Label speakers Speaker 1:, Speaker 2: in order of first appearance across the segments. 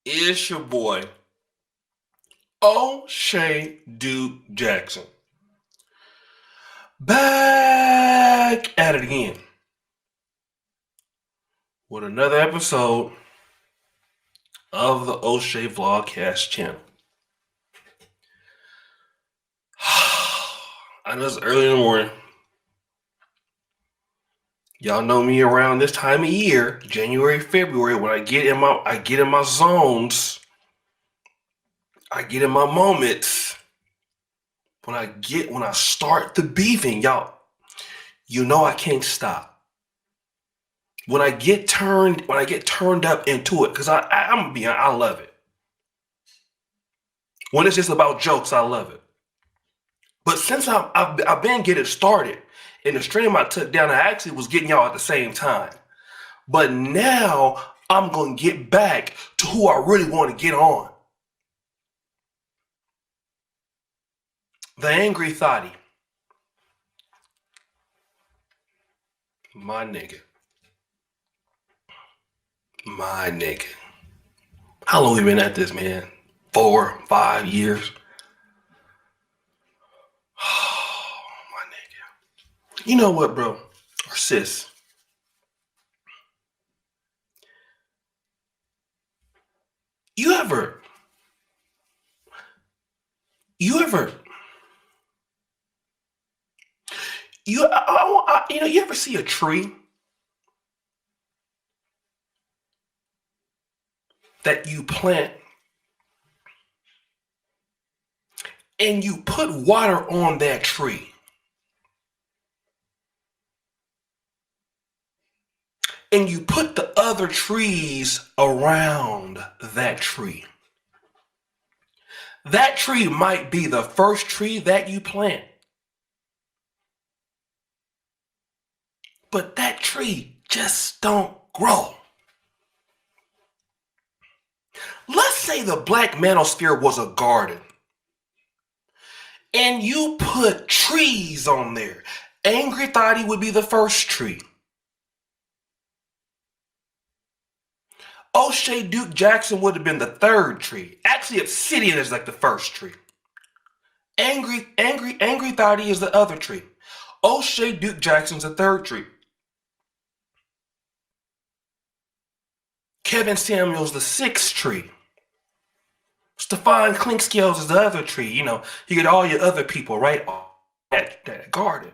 Speaker 1: It's your boy, Oshay Duke Jackson. Back at it again with another episode of the Oshay Vlogcast channel. I know it's early in the morning. Y'all know me around this time of year, January, February, when I get in my zones, I get in my moments. When I start the beefing, y'all, you know I can't stop. When I get turned up into it, because I'm gonna be honest, I love it. When it's just about jokes, I love it. But since I've been getting started, and the stream I took down, I actually was getting y'all at the same time. But now I'm gonna get back to who I really want to get on. The Angry Thotty. My nigga. My nigga. How long we been at this, man? 4, 5 years? Oh, my nigga. You know what, bro? Or sis. You ever you ever you ever see a tree that you plant and you put water on that tree, and you put the other trees around that tree? That tree might be the first tree that you plant, but that tree just don't grow. Let's say the black manosphere was a garden and you put trees on there. Angry Thotty would be the first tree. Oshay Duke Jackson would have been the third tree. Actually, Obsidian is like the first tree. Angry Thotty is the other tree. Oshay Duke Jackson's the third tree. Kevin Samuels the sixth tree. Stefan Clinkscales is the other tree. You know, you get all your other people right at that garden.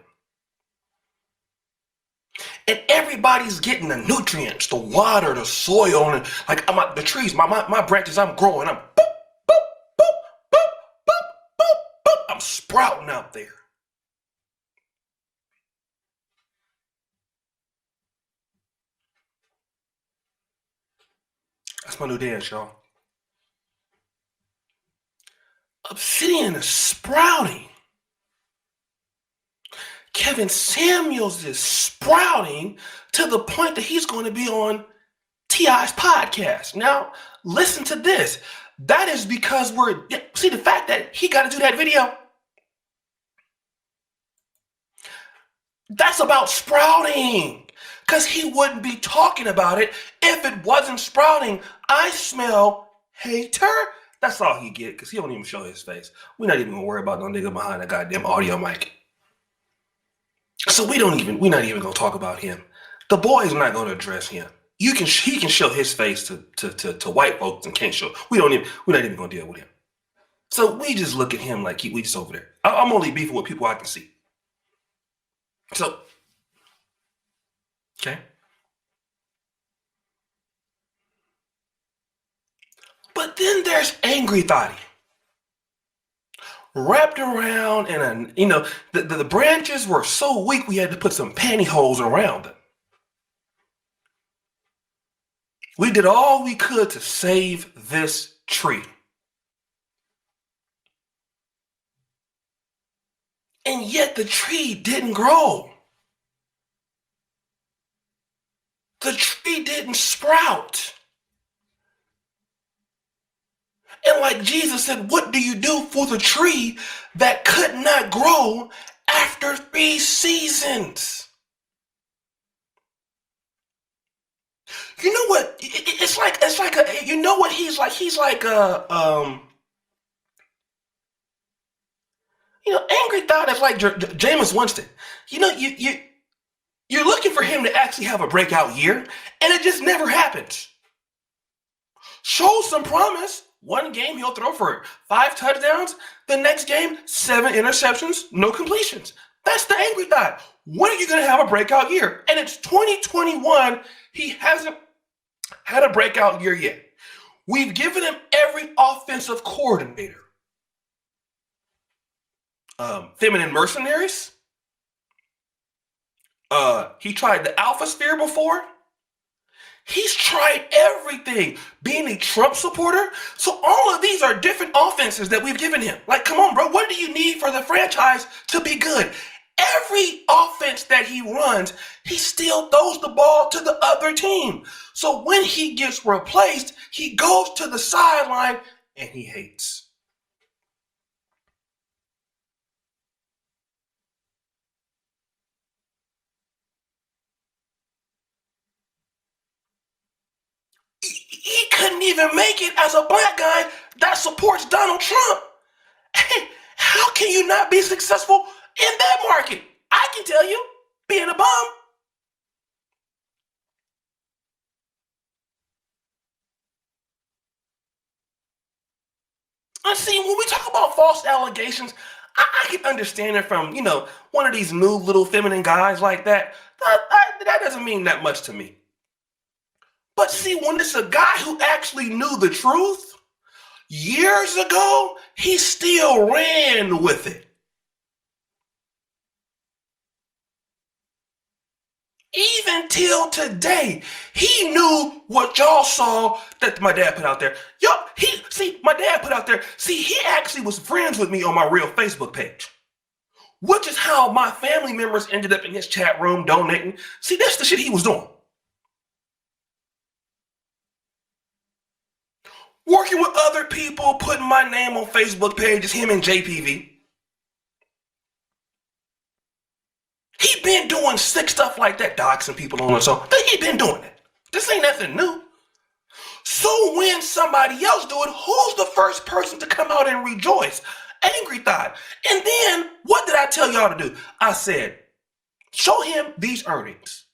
Speaker 1: And everybody's getting the nutrients, the water, the soil, and like the trees, my branches, I'm growing. I'm boop, boop, boop, boop, boop, boop, boop. I'm sprouting out there. That's my new dance, y'all. Obsidian is sprouting. Kevin Samuels is sprouting to the point that he's going to be on T.I.'s podcast. Now, listen to this. That is because see the fact that he got to do that video. That's about sprouting. Because he wouldn't be talking about it if it wasn't sprouting. I smell hater. That's all he get, because he don't even show his face. We're not even gonna worry about no nigga behind a goddamn audio mic. So we're not even gonna talk about him. The boy's not gonna address him. He can show his face to white folks and can't show. We're not even gonna deal with him. So we just look at him like we just over there. I'm only beefing with people I can see. So, okay. But then there's Angry Thotty. Wrapped around in the branches were so weak we had to put some pantyhose around them. We did all we could to save this tree. And yet the tree didn't grow. The tree didn't sprout. And like Jesus said, what do you do for the tree that could not grow after 3 seasons? You know what? It's like a, you know what he's like a Angry Thot is like Jameis Winston. You're looking for him to actually have a breakout year, and it just never happens. Show some promise. One game he'll throw for 5 touchdowns. The next game, 7 interceptions, no completions. That's the Angry Thot. When are you going to have a breakout year? And it's 2021. He hasn't had a breakout year yet. We've given him every offensive coordinator. Feminine mercenaries. He tried the Alpha Sphere before. He's tried everything. Being a Trump supporter. So all of these are different offenses that we've given him. Like, come on, bro. What do you need for the franchise to be good? Every offense that he runs, he still throws the ball to the other team. So when he gets replaced, he goes to the sideline and he hates. He couldn't even make it as a black guy that supports Donald Trump. How can you not be successful in that market? I can tell you, being a bum. I see, when we talk about false allegations, I can understand it from, one of these new little feminine guys like that. That doesn't mean that much to me. But see, when it's a guy who actually knew the truth years ago, he still ran with it. Even till today, he knew what y'all saw that my dad put out there. My dad put out there, he actually was friends with me on my real Facebook page, which is how my family members ended up in his chat room donating. See, that's the shit he was doing. Working with other people, putting my name on Facebook pages, him and JPV. He been doing sick stuff like that, doxing people on us. So he been doing it. This ain't nothing new. So when somebody else do it, who's the first person to come out and rejoice? Angry Thot. And then what did I tell y'all to do? I said, show him these earnings.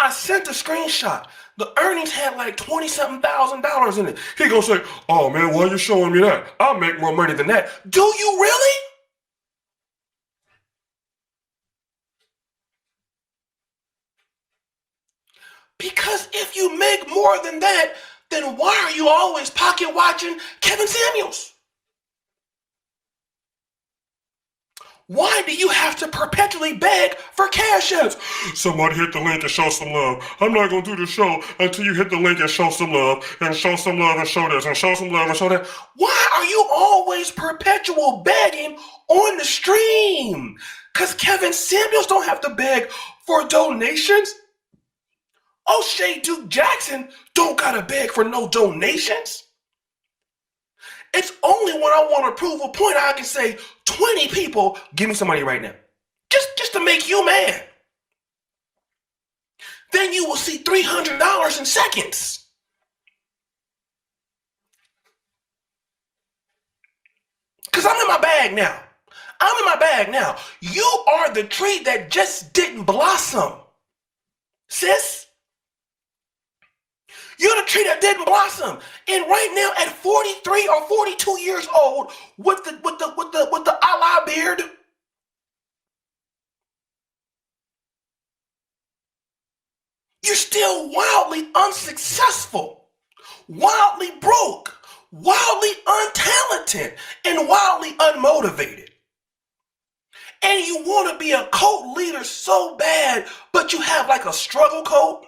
Speaker 1: I sent a screenshot. The earnings had like $20-something thousand in it. He gonna say, oh man, why are you showing me that? I'll make more money than that. Do you really? Because if you make more than that, then why are you always pocket watching Kevin Samuels? Why do you have to perpetually beg for cash apps? Somebody hit the link and show some love. I'm not going to do the show until you hit the link and show some love, and show some love and show this, and show some love and show that. Why are you always perpetual begging on the stream? Because Kevin Samuels don't have to beg for donations. Oshay Duke Jackson don't got to beg for no donations. It's only when I want to prove a point I can say 20 people, give me some money right now. Just to make you mad. Then you will see $300 in seconds. Because I'm in my bag now. You are the tree that just didn't blossom. Sis. You're the tree that didn't blossom. And right now, at 43 or 42 years old, with the Allah beard, you're still wildly unsuccessful, wildly broke, wildly untalented, and wildly unmotivated. And you want to be a cult leader so bad, but you have like a struggle cult.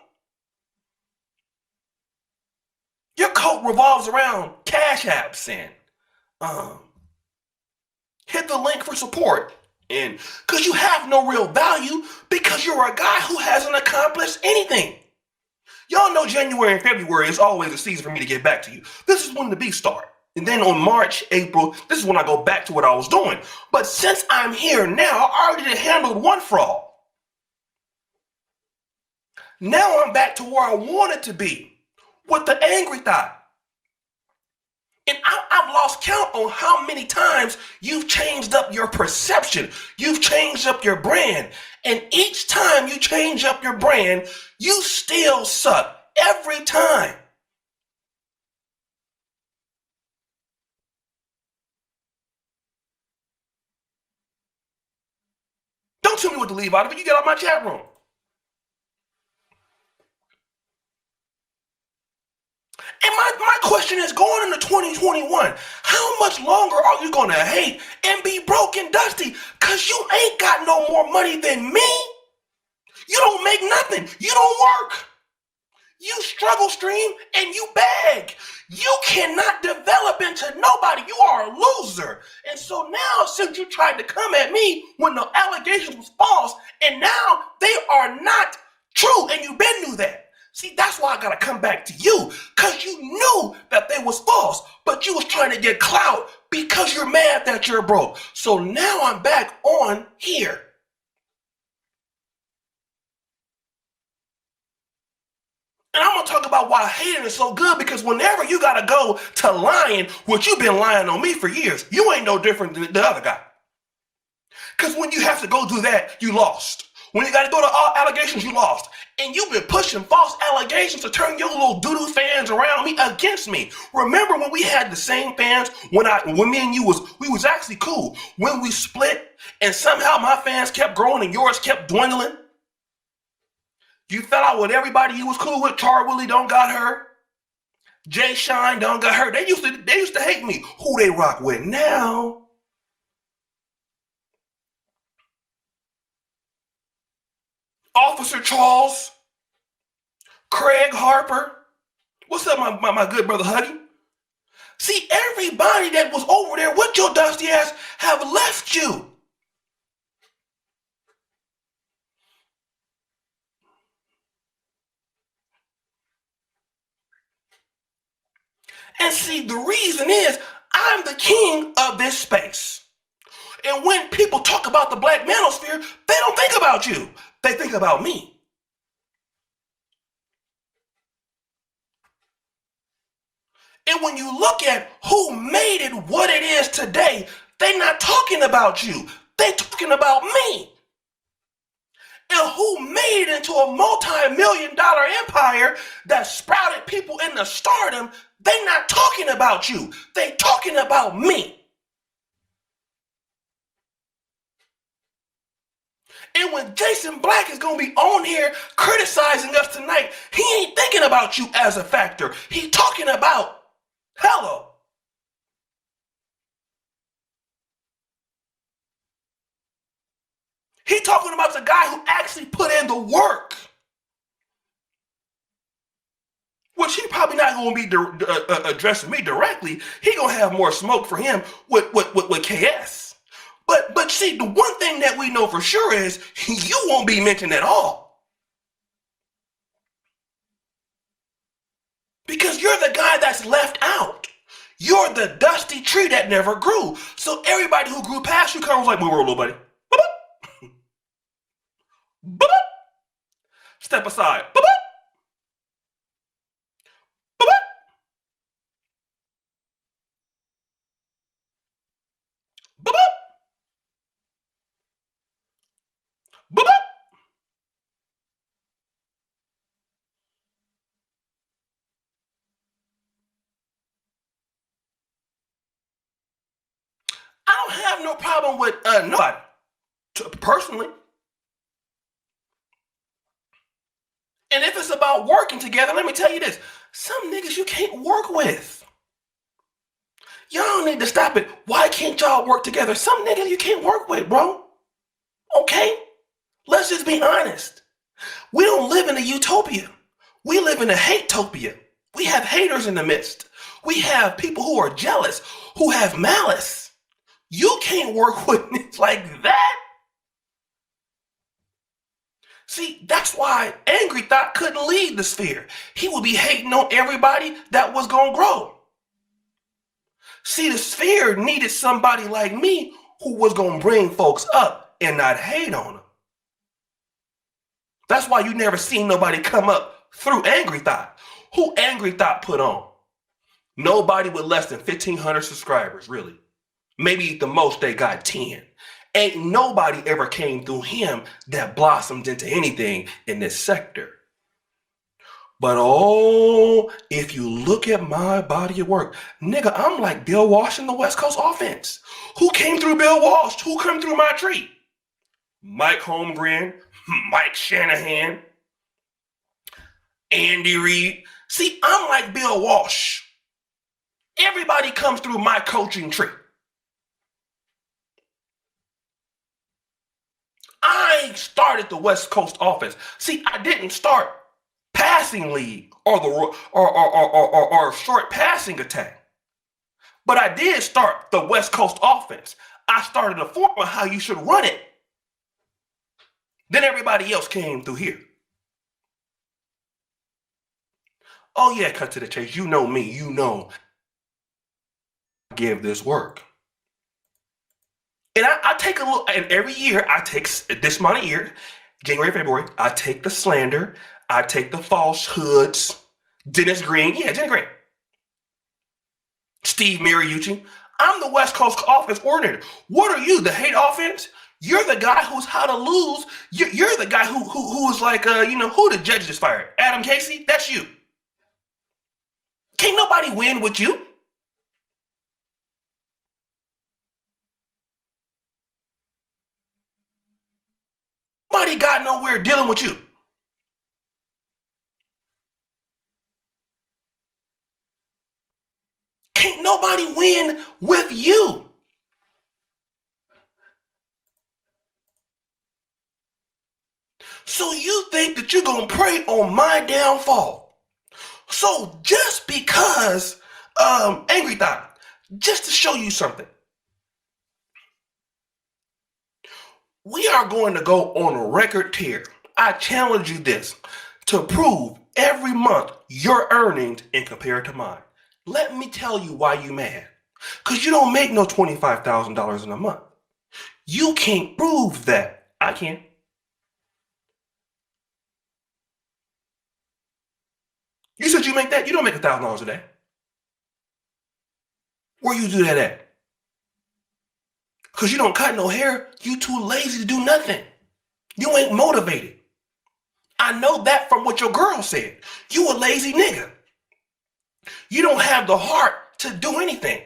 Speaker 1: Your cult revolves around cash apps and hit the link for support. And because you have no real value, because you're a guy who hasn't accomplished anything. Y'all know January and February is always a season for me to get back to you. This is when the beef start. And then on March, April, this is when I go back to what I was doing. But since I'm here now, I already handled one fraud. Now I'm back to where I wanted to be with the angry thought. And I've lost count on how many times you've changed up your perception. You've changed up your brand. And each time you change up your brand, you still suck every time. Don't tell me what to leave out of it. You get out of my chat room. And my question is, going into 2021, how much longer are you going to hate and be broke and dusty? Because you ain't got no more money than me. You don't make nothing. You don't work. You struggle stream and you beg. You cannot develop into nobody. You are a loser. And so now, since you tried to come at me when the allegations was false, and now they are not true, and you been knew that. See, that's why I gotta come back to you, because you knew that they was false, but you was trying to get clout because you're mad that you're broke. So now I'm back on here. And I'm gonna talk about why hating is so good, because whenever you gotta go to lying, which you've been lying on me for years, you ain't no different than the other guy. Because when you have to go do that, you lost. When you gotta go to all allegations, you lost. And you've been pushing false allegations to turn your little doo-doo fans around me against me. Remember when we had the same fans, when me and you we was actually cool. When we split and somehow my fans kept growing and yours kept dwindling. You fell out with everybody you was cool with. Char Willie don't got hurt. Jay Shine don't got hurt. They used to hate me. Who they rock with now? Officer Charles, Craig Harper. What's up, my good brother Huggy? See, everybody that was over there with your dusty ass have left you. And see, the reason is I'm the king of this space. And when people talk about the black manosphere, they don't think about you. They think about me. And when you look at who made it what it is today, they're not talking about you. They're talking about me. And who made it into a multi-million-dollar empire that sprouted people into stardom, they're not talking about you. They're talking about me. And when Jason Black is going to be on here criticizing us tonight, he ain't thinking about you as a factor. He's talking about, hello. He's talking about the guy who actually put in the work. Which he probably not going to be addressing me directly. He going to have more smoke for him with KS. But see, the one thing that we know for sure is you won't be mentioned at all. Because you're the guy that's left out. You're the dusty tree that never grew. So everybody who grew past you comes like, move over, little buddy. Step aside. I don't have no problem with nobody, personally. And if it's about working together, let me tell you this. Some niggas you can't work with. Y'all need to stop it. Why can't y'all work together? Some niggas you can't work with, bro. Okay? Let's just be honest. We don't live in a utopia. We live in a hate-topia. We have haters in the midst. We have people who are jealous, who have malice. You can't work with niggas like that. See, that's why Angry Thot couldn't lead the sphere. He would be hating on everybody that was going to grow. See, the Sphere needed somebody like me who was going to bring folks up and not hate on them. That's why you never seen nobody come up through Angry Thot. Who Angry Thot put on? Nobody with less than 1,500 subscribers, really. Maybe the most they got 10. Ain't nobody ever came through him that blossomed into anything in this sector. But oh, if you look at my body of work, nigga, I'm like Bill Walsh in the West Coast offense. Who came through Bill Walsh? Who came through my tree? Mike Holmgren, Mike Shanahan, Andy Reid. See, I'm like Bill Walsh. Everybody comes through my coaching tree. I started the West Coast offense. See, I didn't start passing league or short passing attack, but I did start the West Coast offense. I started a form of how you should run it. Then everybody else came through here. Oh yeah, cut to the chase. You know me. You know I give this work. And I take a look, and every year I take this amount of year, January, February, I take the slander, I take the falsehoods, Dennis Green, Steve Mariucci. I'm the West Coast offense coordinator. What are you, the hate offense? You're the guy who's how to lose. You're the guy who is like, who the judge just fired? Adam Casey? That's you. Can't nobody win with you. Nobody got nowhere dealing with you. Can't nobody win with you. So you think that you're going to prey on my downfall. So just because, Angry Thot, just to show you something, we are going to go on a record tear. I challenge you this to prove every month your earnings and compare it to mine. Let me tell you why you mad. Because you don't make no $25,000 in a month. You can't prove that. I can. You said you make that? You don't make $1,000 a day. Where you do that at? Because you don't cut no hair. You too lazy to do nothing. You ain't motivated. I know that from what your girl said. You a lazy nigga. You don't have the heart to do anything.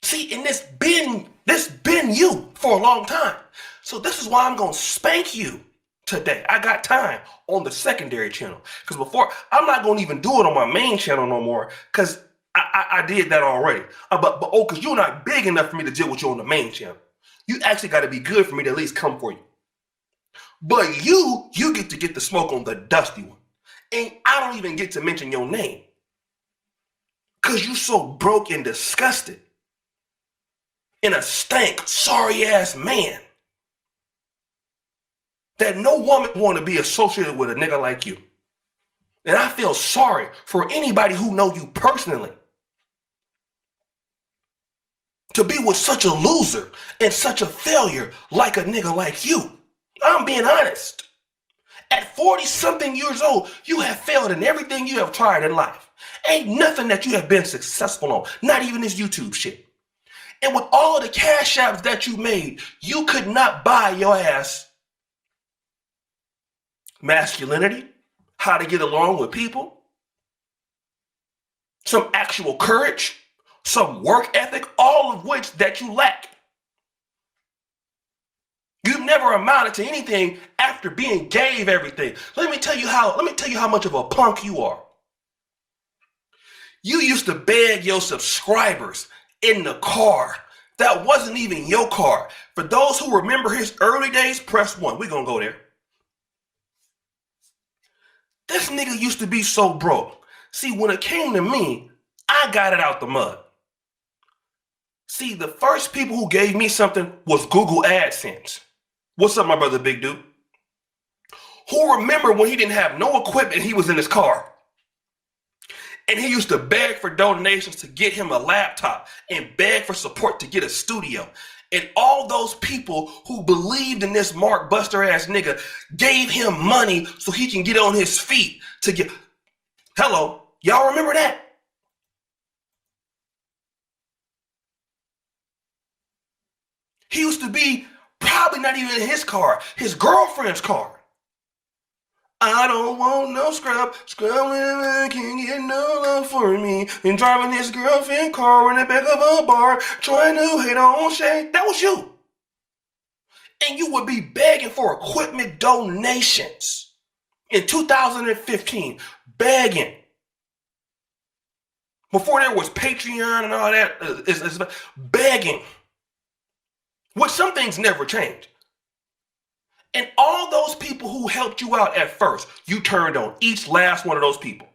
Speaker 1: See, and this been you for a long time. So this is why I'm going to spank you today. I got time on the secondary channel. Because before, I'm not going to even do it on my main channel no more. Because I did that already. Because you're not big enough for me to deal with you on the main channel. You actually got to be good for me to at least come for you. But you get to get the smoke on the dusty one. And I don't even get to mention your name. Because you so broke and disgusted. And a stank, sorry ass man. That no woman want to be associated with a nigga like you. And I feel sorry for anybody who know you personally. To be with such a loser and such a failure like a nigga like you. I'm being honest. At 40-something years old, you have failed in everything you have tried in life. Ain't nothing that you have been successful on. Not even this YouTube shit. And with all the cash apps that you made, you could not buy your ass masculinity, how to get along with people, some actual courage, some work ethic, all of which that you lack. You never amounted to anything after being gave everything. Let me tell you how much of a punk you are. You used to beg your subscribers in the car. That wasn't even your car. For those who remember his early days, press 1. We're going to go there. This nigga used to be so broke. See, when it came to me, I got it out the mud. See, the first people who gave me something was Google AdSense. What's up, my brother, big dude? Who remember when he didn't have no equipment, he was in his car. And he used to beg for donations to get him a laptop and beg for support to get a studio. And all those people who believed in this Mark Buster ass nigga gave him money so he can get on his feet to get. Hello, y'all remember that? He used to be probably not even in his car, his girlfriend's car. I don't want no scrub when can't get no love for me. And driving his girlfriend car in the back of a bar, trying to hate on Oshay. That was you. And you would be begging for equipment donations in 2015, begging. Before there was Patreon and all that, it's begging. Which some things never change. And all those people who helped you out at first, you turned on each last one of those people.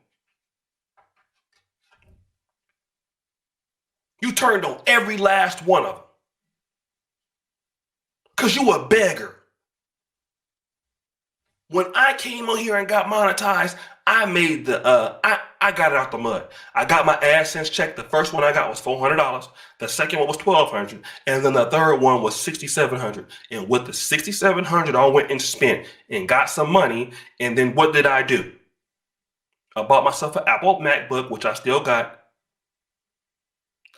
Speaker 1: You turned on every last one of them. Because you a beggar. When I came on here and got monetized, I made I got it out the mud. I got my AdSense check. The first one I got was $400. The second one was $1,200. And then the third one was $6,700. And with the $6,700, I went and spent and got some money. And then what did I do? I bought myself an Apple MacBook, which I still got.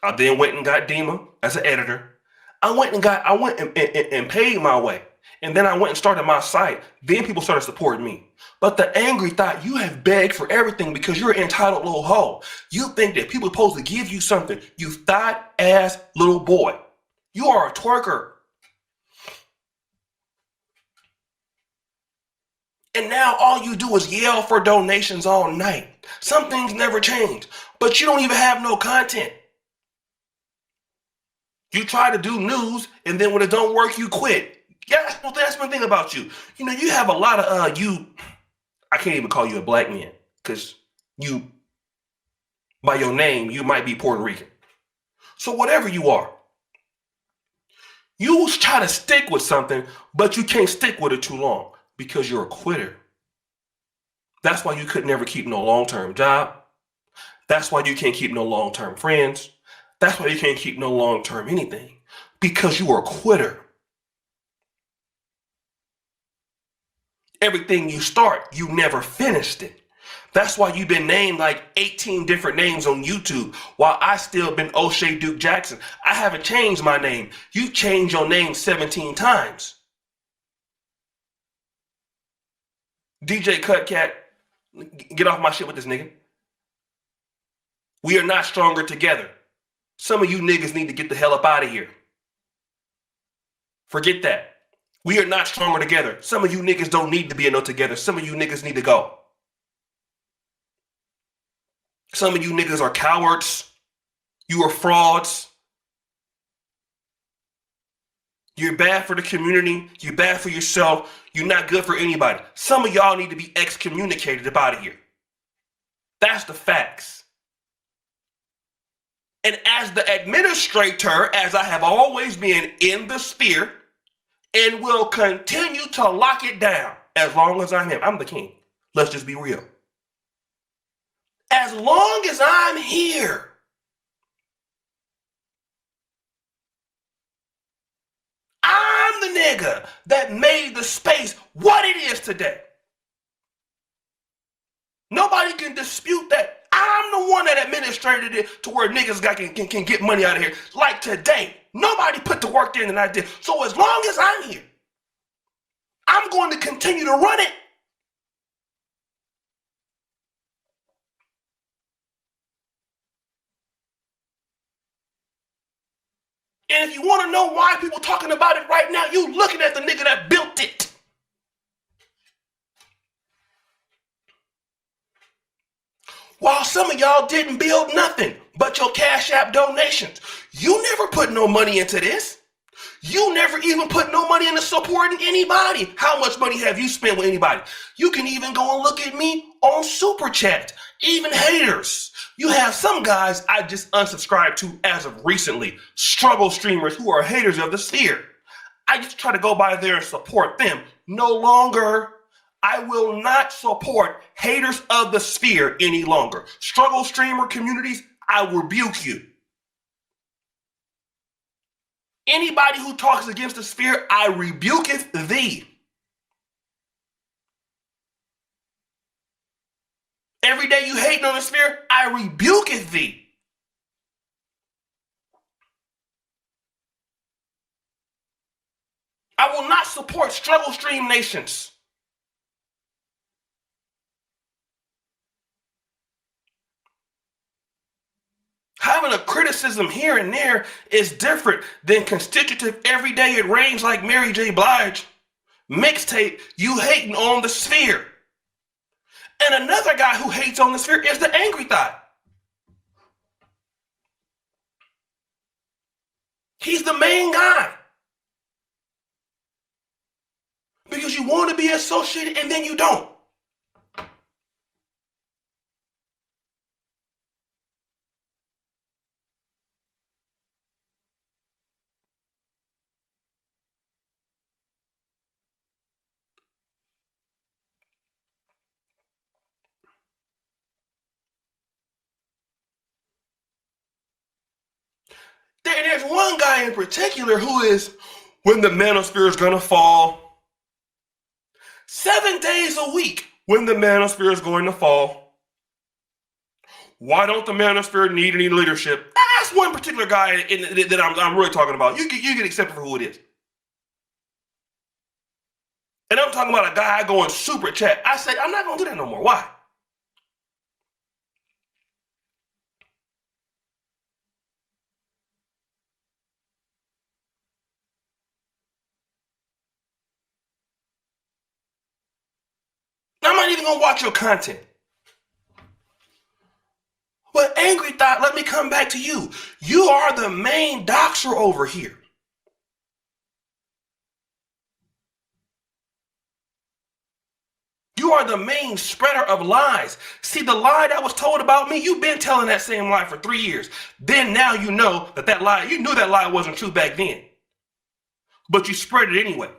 Speaker 1: I then went and got Dima as an editor. I went and paid my way. And then I went and started my site. Then people started supporting me. But the angry thought, you have begged for everything because you're an entitled little hoe. You think that people are supposed to give you something. You thought ass little boy. You are a twerker. And now all you do is yell for donations all night. Some things never change. But you don't even have no content. You try to do news, and then when it don't work, you quit. Yeah, that's one thing about you. You know, you have a lot of I can't even call you a black man because you, by your name, you might be Puerto Rican. So whatever you are, you try to stick with something, but you can't stick with it too long because you're a quitter. That's why you could never keep no long-term job. That's why you can't keep no long-term friends. That's why you can't keep no long-term anything because you are a quitter. Everything you start, you never finished it. That's why you've been named like 18 different names on YouTube while I still been Oshay Duke Jackson. I haven't changed my name. You changed your name 17 times. DJ Cutcat, get off my shit with this nigga. We are not stronger together. Some of you niggas need to get the hell up out of here. Forget that. We are not stronger together. Some of you niggas don't need to be in no together. Some of you niggas need to go. Some of you niggas are cowards. You are frauds. You're bad for the community. You're bad for yourself. You're not good for anybody. Some of y'all need to be excommunicated up out of here. That's the facts. And as the administrator, as I have always been in the sphere, and will continue to lock it down as long as I'm here. I'm the king. Let's just be real. As long as I'm here, I'm the nigga that made the space what it is today. Nobody can dispute that. I'm the one that administrated it to where niggas can get money out of here. Like today, nobody put the work in that I did. So as long as I'm here, I'm going to continue to run it. And if you want to know why people talking about it right now, you looking at the nigga that built it. While some of y'all didn't build nothing but your Cash App donations. You never put no money into this. You never even put no money into supporting anybody. How much money have you spent with anybody? You can even go and look at me on Super Chat. Even haters. You have some guys I just unsubscribed to as of recently. Struggle streamers who are haters of the sphere. I just try to go by there and support them. No longer. I will not support haters of the sphere any longer. Struggle streamer communities, I rebuke you. Anybody who talks against the sphere, I rebuketh thee. Every day you hating on the sphere, I rebuketh thee. I will not support struggle stream nations. Having a criticism here and there is different than constitutive every day it rains like Mary J. Blige. Mixtape, you hating on the sphere. And another guy who hates on the sphere is the Angry Thot. He's the main guy. Because you want to be associated and then you don't. There's one guy in particular who is, when the manosphere is going to fall, 7 days a week when the manosphere is going to fall. Why don't the manosphere need any leadership? That's one particular guy that I'm really talking about. You get accepted for who it is. And I'm talking about a guy going super chat. I said, I'm not going to do that no more. Why? I'm not even going to watch your content. But Angry Thot, let me come back to you. You are the main doxer over here. You are the main spreader of lies. See, the lie that was told about me, you've been telling that same lie for 3 years. Then now you know that lie, you knew that lie wasn't true back then. But you spread it anyway.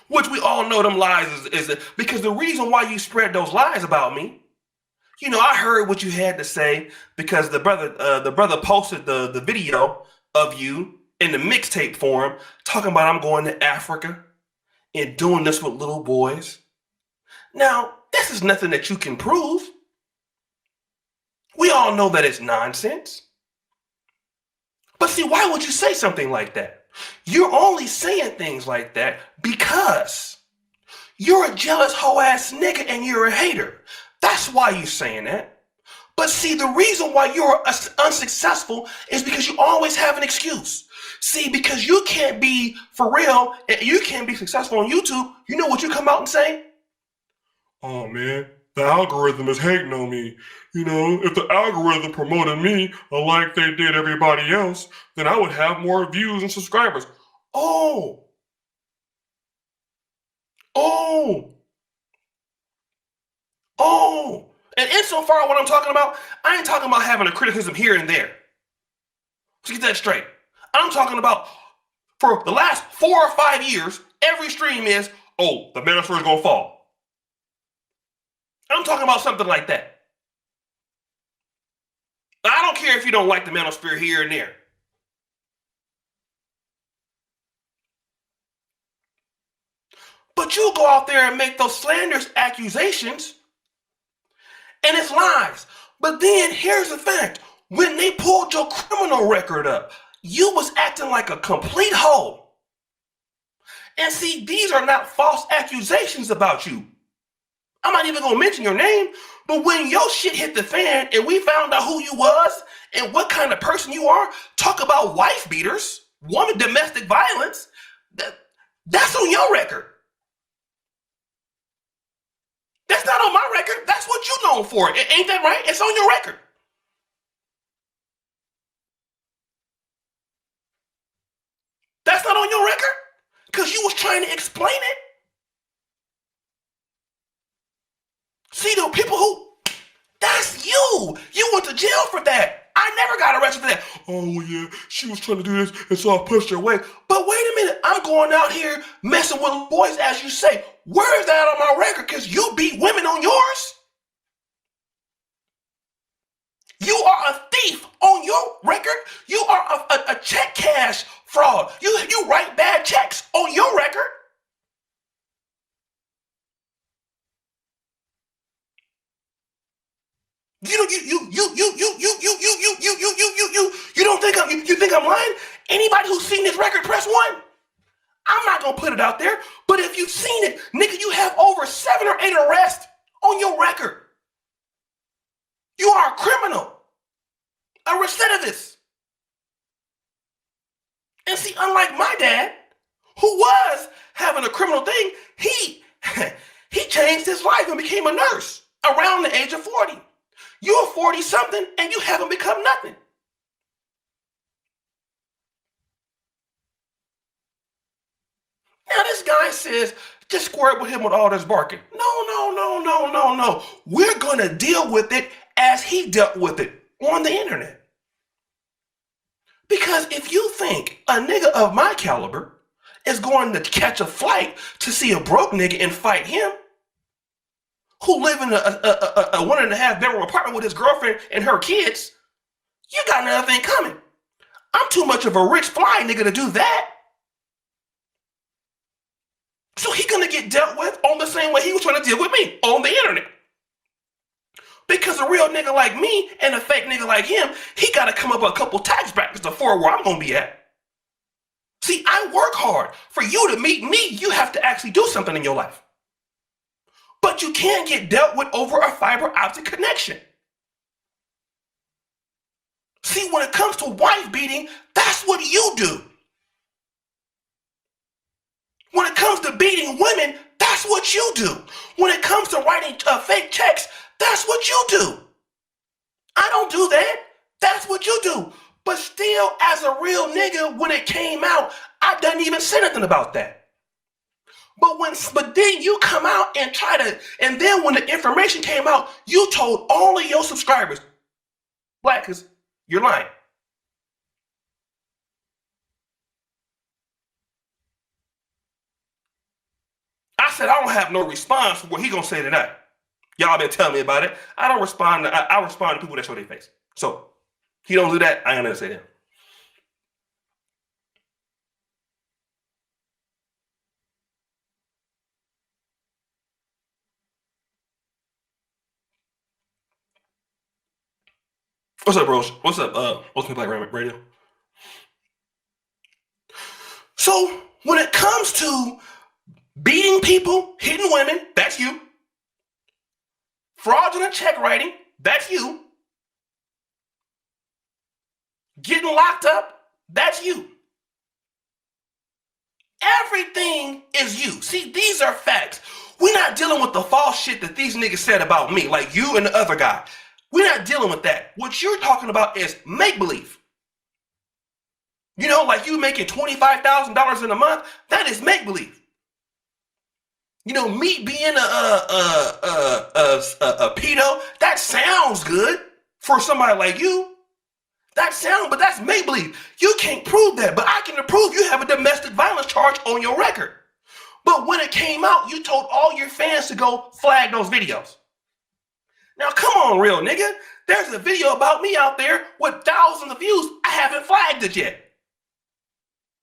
Speaker 1: Which we all know them lies is because the reason why you spread those lies about me, I heard what you had to say because the brother posted the video of you in the mixtape forum talking about I'm going to Africa and doing this with little boys. Now, this is nothing that you can prove. We all know that it's nonsense. But see, why would you say something like that? You're only saying things like that because you're a jealous hoe-ass nigga and you're a hater. That's why you're saying that. But see, the reason why you're unsuccessful is because you always have an excuse. See, because you can't be for real, you can't be successful on YouTube, you know what you come out and say? Oh man, the algorithm is hating on me. If the algorithm promoted me like they did everybody else, then I would have more views and subscribers. Oh. And insofar what I'm talking about, I ain't talking about having a criticism here and there. Let's get that straight. I'm talking about for the last 4 or 5 years, every stream is, oh, the manosphere is going to fall. I'm talking about something like that. I don't care if you don't like the manosphere here and there. But you go out there and make those slanderous accusations, and it's lies. But then here's the fact. When they pulled your criminal record up, you was acting like a complete hoe. And see, these are not false accusations about you. I'm not even going to mention your name, but when your shit hit the fan and we found out who you was and what kind of person you are, talk about wife beaters, woman domestic violence, that's on your record. That's not on my record. That's what you known for. Ain't that right? It's on your record. That's not on your record? Because you was trying to explain it. See, the people who, that's you. You went to jail for that. I never got arrested for that. oh yeah, she was trying to do this, and so I pushed her away. But wait a minute, I'm going out here messing with boys, as you say. Where is that on my record? Because you beat women on yours. You are a thief on your record. You are a check cash fraud. You write bad checks on your record. You don't think you think I'm lying? Anybody who's seen this record, press 1. I'm not gonna put it out there, but if you've seen it, nigga, you have over 7 or 8 arrests on your record. You are a criminal, a recidivist. And see, unlike my dad, who was having a criminal thing, he changed his life and became a nurse around the age of 40. You're 40 something and you haven't become nothing. Now this guy says, just square up with him with all this barking. No. We're gonna deal with it as he dealt with it on the internet. Because if you think a nigga of my caliber is going to catch a flight to see a broke nigga and fight him, who live in a 1.5 bedroom apartment with his girlfriend and her kids, you got another thing coming. I'm too much of a rich fly nigga to do that. So he gonna get dealt with on the same way he was trying to deal with me, on the internet. Because a real nigga like me and a fake nigga like him, he gotta come up with a couple tax brackets to afford where I'm gonna be at. See, I work hard. For you to meet me, you have to actually do something in your life. But you can't get dealt with over a fiber optic connection. See, when it comes to wife beating, that's what you do. When it comes to beating women, that's what you do. When it comes to writing fake checks, that's what you do. I don't do that. That's what you do. But still, as a real nigga, when it came out, I didn't even say nothing about that. But then you come out and and then when the information came out, you told all of your subscribers, Blackers, you're lying. I said I don't have no response for what he gonna say tonight. Y'all been telling me about it. I don't respond. I respond to people that show their face. So he don't do that. I ain't gonna say that. What's up, bros? What's up? What's me Black Radio? So when it comes to beating people, hitting women, that's you. Fraudulent check writing, that's you. Getting locked up, that's you. Everything is you. See, these are facts. We're not dealing with the false shit that these niggas said about me, like you and the other guy. We're not dealing with that. What you're talking about is make-believe. You know, like you making $25,000 in a month, that is make-believe. You know, me being a pedo, that sounds good for somebody like you. But that's make-believe. You can't prove that, but I can prove you have a domestic violence charge on your record. But when it came out, you told all your fans to go flag those videos. Now, come on, real nigga. There's a video about me out there with thousands of views. I haven't flagged it yet.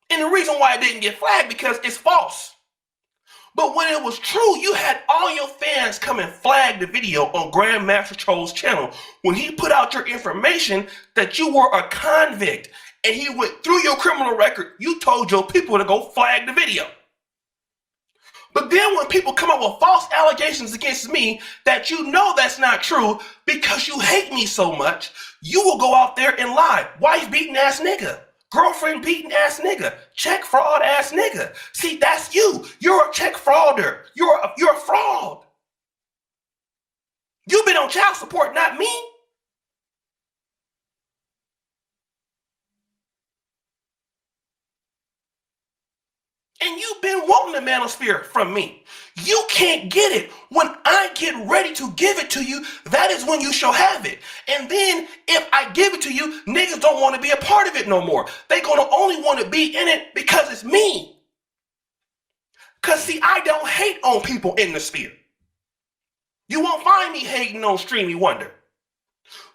Speaker 1: And the reason why it didn't get flagged because it's false. But when it was true, you had all your fans come and flag the video on Grandmaster Troll's channel when he put out your information that you were a convict and he went through your criminal record. You told your people to go flag the video. But then when people come up with false allegations against me that you know that's not true because you hate me so much, you will go out there and lie. Wife beating ass nigga. Girlfriend beating ass nigga. Check fraud ass nigga. See, that's you. You're a check frauder. You're a fraud. You've been on child support, not me. And And you've been wanting the manosphere from me. You can't get it. When I get ready to give it to you, that is when you shall have it. And then if I give it to you, niggas don't want to be a part of it no more. They gonna only want to be in it because it's me. Cause see, I don't hate on people in the sphere. You won't find me hating on Streamy Wonder.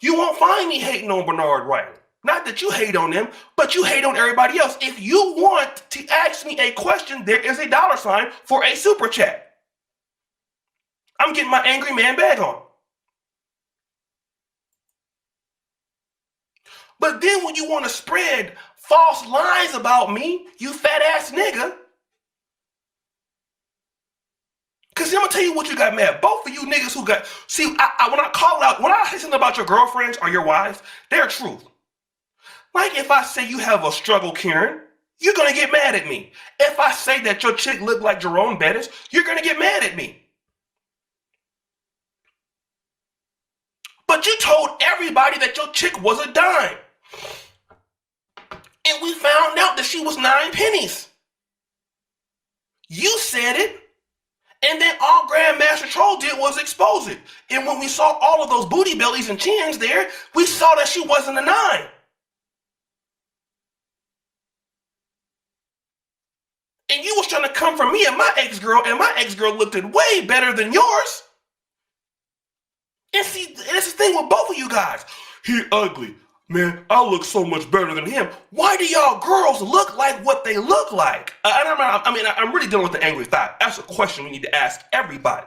Speaker 1: You won't find me hating on Bernard Riley. Not that you hate on them, but you hate on everybody else. If you want to ask me a question, there is a $sign for a super chat. I'm getting my Angryman bag on. But then when you want to spread false lies about me, you fat ass nigga. Cause I'm gonna tell you what you got mad. Both of you niggas who got, see, when I call out, when I say something about your girlfriends or your wives, they're truth. Like if I say you have a struggle, Karen, you're gonna get mad at me. If I say that your chick looked like Jerome Bettis, you're gonna get mad at me. But you told everybody that your chick was a dime. And we found out that she was 9 pennies. You said it. And then all Grandmaster Troll did was expose it. And when we saw all of those booty bellies and chins there, we saw that she wasn't a 9. And you was trying to come for me and my ex-girl, and my ex-girl looked it way better than yours. And see, that's the thing with both of you guys. He ugly. Man, I look so much better than him. Why do y'all girls look like what they look like? I'm really dealing with the angry thought. That's a question we need to ask everybody.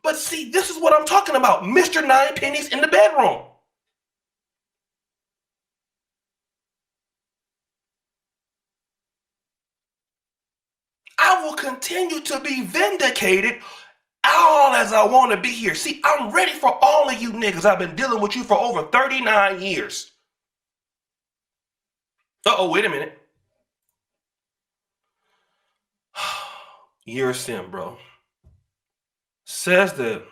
Speaker 1: But see, this is what I'm talking about. Mr. 9 pennies in the bedroom. I will continue to be vindicated all as I want to be here. See, I'm ready for all of you niggas. I've been dealing with you for over 39 years. Uh-oh, wait a minute. You're a sim, bro. Says that